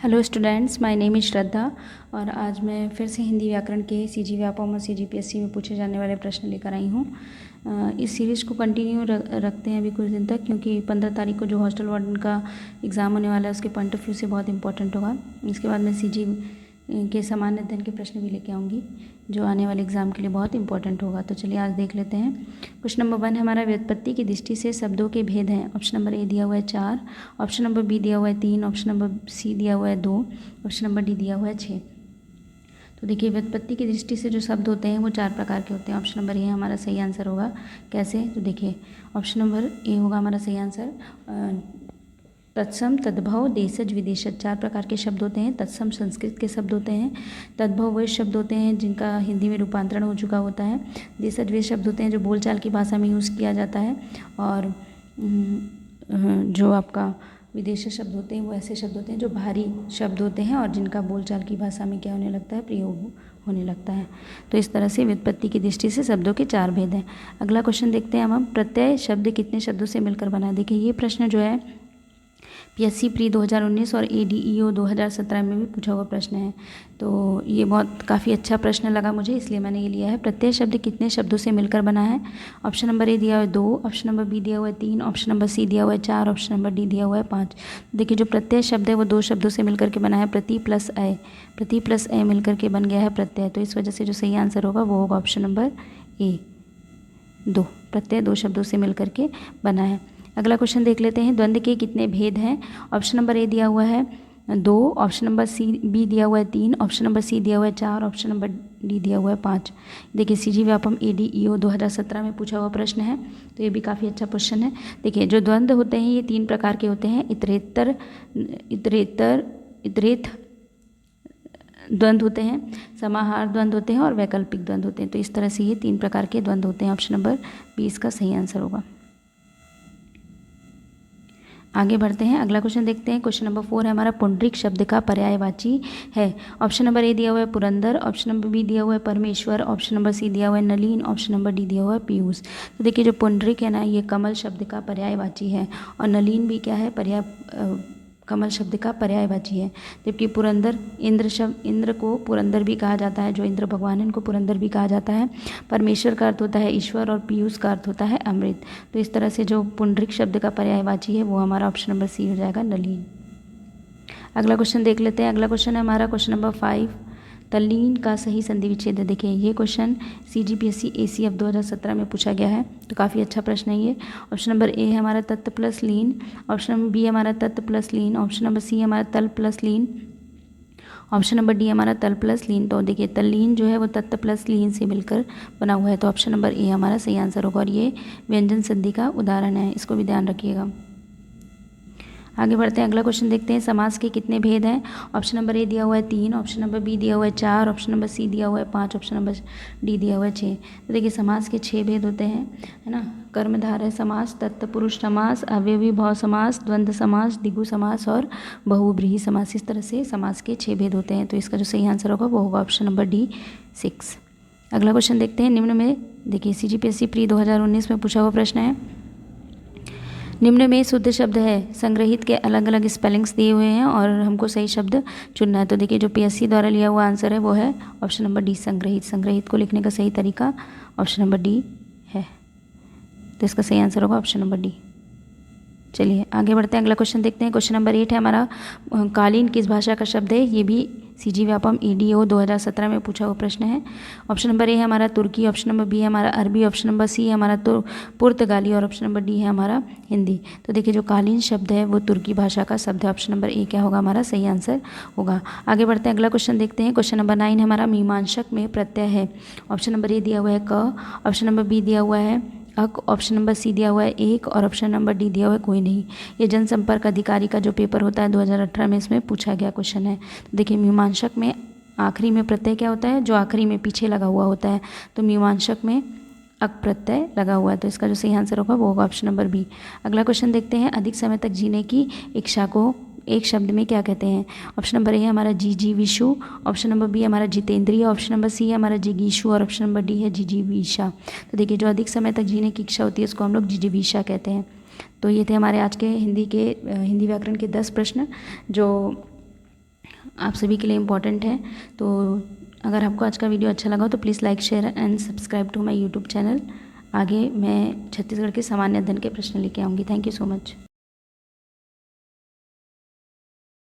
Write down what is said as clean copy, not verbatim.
Hello students, my name is Shraddha और आज मैं फिर से हिंदी व्याकरण के सीजी व्यापम और सीजीपीएससी में पूछे जाने वाले प्रश्न लेकर आई हूँ। इस सीरीज़ को कंटिन्यू रखते हैं अभी कुछ दिन तक, क्योंकि 15 तारीख को जो हॉस्टल वार्डन का एग्ज़ाम होने वाला है उसके पॉइंट ऑफ व्यू से बहुत इंपॉर्टेंट होगा। इसके बाद मैं सीजी के सामान्य अध्ययन के प्रश्न भी लेके आऊँगी जो आने वाले एग्ज़ाम के लिए बहुत इंपॉर्टेंट होगा। तो चलिए आज देख लेते हैं। क्वेश्चन नंबर 1 हमारा व्युत्पत्ति की दृष्टि से शब्दों के भेद हैं। ऑप्शन नंबर ए दिया हुआ है 4, ऑप्शन नंबर बी दिया हुआ है 3, ऑप्शन नंबर सी दिया हुआ है 2, ऑप्शन नंबर डी दिया हुआ है 6। तो देखिए व्युत्पत्ति की दृष्टि से जो शब्द होते हैं वो 4 प्रकार के होते हैं। ऑप्शन नंबर ए हमारा सही आंसर होगा। कैसे? तो देखिए ऑप्शन नंबर ए होगा हमारा सही आंसर। तत्सम, तद्भव, देशज, विदेशज 4 प्रकार के शब्द होते हैं। तत्सम संस्कृत के शब्द होते हैं। तद्भव वे शब्द होते हैं जिनका हिंदी में रूपांतरण हो चुका होता है। देशज वे शब्द होते हैं जो बोलचाल की भाषा में यूज़ किया जाता है। और जो आपका विदेशी शब्द होते हैं वो ऐसे शब्द होते हैं जो बाहरी शब्द होते हैं और जिनका बोलचाल की भाषा में क्या होने लगता है, प्रयोग होने लगता है। तो इस तरह से व्युत्पत्ति की दृष्टि से शब्दों के 4 भेद हैं। अगला क्वेश्चन देखते हैं हम। प्रत्यय शब्द कितने शब्दों से मिलकर बना है? देखिए ये प्रश्न जो है पीएससी प्री 2019 और एडीईओ 2017 में भी पूछा हुआ प्रश्न है। तो ये बहुत काफ़ी अच्छा प्रश्न लगा मुझे, इसलिए मैंने ये लिया है। प्रत्यय शब्द कितने शब्दों से मिलकर बना है? ऑप्शन नंबर ए दिया हुआ है 2, ऑप्शन नंबर बी दिया हुआ है 3, ऑप्शन नंबर सी दिया हुआ है 4, ऑप्शन नंबर डी दिया हुआ है 5। देखिए जो प्रत्यय शब्द है वो 2 शब्दों से मिलकर के बना है। प्रति प्लस अय मिलकर के बन गया है प्रत्यय। तो इस वजह से जो सही आंसर होगा वो होगा ऑप्शन नंबर ए 2। प्रत्यय 2 शब्दों से मिलकर के बना है। अगला क्वेश्चन देख लेते हैं। द्वंद्व के कितने भेद हैं? ऑप्शन नंबर ए दिया हुआ है 2, ऑप्शन नंबर बी दिया हुआ है 3, ऑप्शन नंबर सी दिया हुआ है 4, ऑप्शन नंबर डी दिया हुआ है 5। देखिए सीजी व्यापम एडीईओ 2017 में पूछा हुआ प्रश्न है, तो ये भी काफ़ी अच्छा क्वेश्चन है। देखिए जो द्वंद्व होते हैं ये 3 प्रकार के होते हैं। इतरेथ द्वंद्व होते हैं, समाहार द्वंद्व होते हैं और वैकल्पिक द्वंद्व होते हैं। तो इस तरह से ये 3 प्रकार के द्वंद्व होते हैं। ऑप्शन नंबर बी इसका सही आंसर होगा। आगे बढ़ते हैं। अगला क्वेश्चन देखते हैं। क्वेश्चन नंबर 4 है हमारा पुंडरीक शब्द का पर्यायवाची है। ऑप्शन नंबर ए दिया हुआ है पुरंदर, ऑप्शन नंबर बी दिया हुआ है परमेश्वर, ऑप्शन नंबर सी दिया हुआ है नलीन, ऑप्शन नंबर डी दिया हुआ है पीयूष। तो देखिए जो पुंडरीक है ना ये कमल शब्द का पर्यायवाची है और नलीन भी क्या है, कमल शब्द का पर्यायवाची है। जबकि पुरंदर इंद्र को पुरंदर भी कहा जाता है, जो इंद्र भगवान है इनको पुरंदर भी कहा जाता है। परमेश्वर का अर्थ होता है ईश्वर और पीयूष का अर्थ होता है अमृत। तो इस तरह से जो पुंडरीक शब्द का पर्यायवाची है वो हमारा ऑप्शन नंबर सी हो जाएगा, नलीन। अगला क्वेश्चन देख लेते हैं। अगला क्वेश्चन है हमारा क्वेश्चन नंबर 5, तल्लीन का सही संधि विच्छेद। देखिए ये क्वेश्चन सीजीपीएससी एसीएफ 2017 में पूछा गया है, तो काफ़ी अच्छा प्रश्न है ये। ऑप्शन नंबर ए है हमारा तत्त प्लस लीन, ऑप्शन नंबर बी हमारा तत्त प्लस लीन, ऑप्शन नंबर सी हमारा तल प्लस लीन, ऑप्शन नंबर डी हमारा तल प्लस लीन। तो देखिए तल्लीन जो है वो तत्त प्लस लीन से मिलकर बना हुआ है, तो ऑप्शन नंबर ए हमारा सही आंसर होगा और ये व्यंजन संधि का उदाहरण है, इसको भी ध्यान रखिएगा। आगे बढ़ते हैं। अगला क्वेश्चन देखते हैं। समास के कितने भेद हैं? ऑप्शन नंबर ए दिया हुआ है 3, ऑप्शन नंबर बी दिया हुआ है 4, ऑप्शन नंबर सी दिया हुआ है 5, ऑप्शन नंबर डी दिया हुआ है 6। तो देखिए समास के 6 भेद होते हैं, है ना। कर्मधारय समास, तत्पुरुष समास, अवयवी भाव समास, द्वंद्व समास, द्विगु समास और बहुव्रीहि समास। इस तरह से समास के 6 भेद होते हैं। तो इसका जो सही आंसर होगा वो होगा ऑप्शन नंबर डी 6। अगला क्वेश्चन देखते हैं। निम्न में देखिए सीजीपीएससी प्री 2019 में पूछा हुआ प्रश्न है। निम्न में शुद्ध शब्द है, संग्रहित के अलग अलग स्पेलिंग्स दिए हुए हैं और हमको सही शब्द चुनना है। तो देखिए जो पीएससी द्वारा लिया हुआ आंसर है वो है ऑप्शन नंबर डी, संग्रहित। संग्रहित को लिखने का सही तरीका ऑप्शन नंबर डी है, तो इसका सही आंसर होगा ऑप्शन नंबर डी। चलिए आगे बढ़ते हैं। अगला क्वेश्चन देखते हैं। क्वेश्चन नंबर 8 है हमारा, कालीन किस भाषा का शब्द है? ये भी सीजी व्यापम एडीओ 2017 में पूछा हुआ प्रश्न है। ऑप्शन नंबर ए है हमारा तुर्की, ऑप्शन नंबर बी है हमारा अरबी, ऑप्शन नंबर सी है हमारा पुर्तगाली और ऑप्शन नंबर डी है हमारा हिंदी। तो देखिए जो कालीन शब्द है वो तुर्की भाषा का शब्द है। ऑप्शन नंबर ए क्या होगा हमारा सही आंसर होगा। आगे बढ़ते हैं। अगला क्वेश्चन देखते हैं। क्वेश्चन नंबर 9 हमारा मीमांसक में प्रत्यय है। ऑप्शन नंबर ए दिया हुआ है क, ऑप्शन नंबर बी दिया हुआ है अक, ऑप्शन नंबर सी दिया हुआ है एक और ऑप्शन नंबर डी दिया हुआ है कोई नहीं। ये जनसंपर्क अधिकारी का जो पेपर होता है 2018 में, इसमें पूछा गया क्वेश्चन है। तो देखिए मीमांसक में आखिरी में प्रत्यय क्या होता है? जो आखिरी में पीछे लगा हुआ होता है। तो मीमांसक में अक प्रत्यय लगा हुआ है, तो इसका जो सही आंसर होगा वो होगा ऑप्शन नंबर बी। अगला क्वेश्चन देखते हैं। अधिक समय तक जीने की इच्छा को एक शब्द में क्या कहते हैं? ऑप्शन नंबर ए है हमारा जीजीविषु, ऑप्शन नंबर बी हमारा जितेंद्रिय, ऑप्शन नंबर सी है हमारा जिगीषु और ऑप्शन नंबर डी है जिजीविषा। तो देखिए जो अधिक समय तक जीने की इच्छा होती है उसको हम लोग जिजीविषा कहते हैं। तो ये थे हमारे आज के हिंदी व्याकरण के 10 प्रश्न जो आप सभी के लिए इम्पॉर्टेंट है। तो अगर आपको आज का वीडियो अच्छा लगा हो तो please like share and subscribe to my YouTube channel. आगे मैं छत्तीसगढ़ के सामान्य अध्ययन के प्रश्न लेके आऊँगी। Thank you so much.